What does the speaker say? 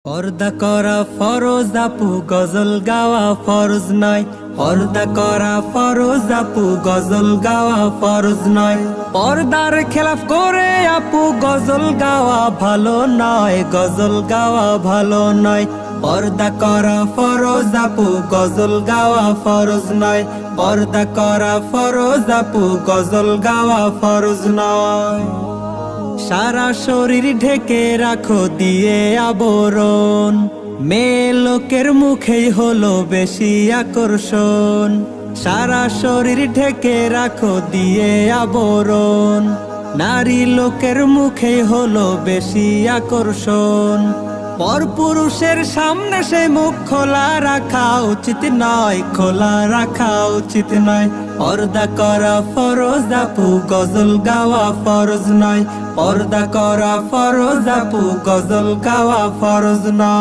পর্দা করা ফরজ আপু, গজল গাওয়া ফরজ নয়। পর্দা করা ফরজ আপু, গজল গাওয়া ফরজ নয়। পর্দার খেলাফ করে আপু গজল গাওয়া ভালো নয়, গজল গাওয়া ভালো নয়। পর্দা করা ফরজ আপু, গজল গাওয়া ফরজ নয়। পর্দা করা ফরজ আপু, গজল গাওয়া ফরজ নয়। সারা শরীর ঢেকে রাখো দিয়ে আবরণ, মেয়ে লোকের মুখেই হলো বেশি আকর্ষণ। সারা শরীর ঢেকে রাখো দিয়ে আবরণ, নারী লোকের মুখেই হলো বেশি আকর্ষণ। পরপুরুষের সামনে সে মুখ খোলা রাখা উচিত নয়, খোলা রাখা উচিত নয়। পর্দা করা ফরজ আপু, গজল গাওয়া ফরজ নয়। পর্দা করা ফরজ আপু, গজল গাওয়া ফরজ নয়।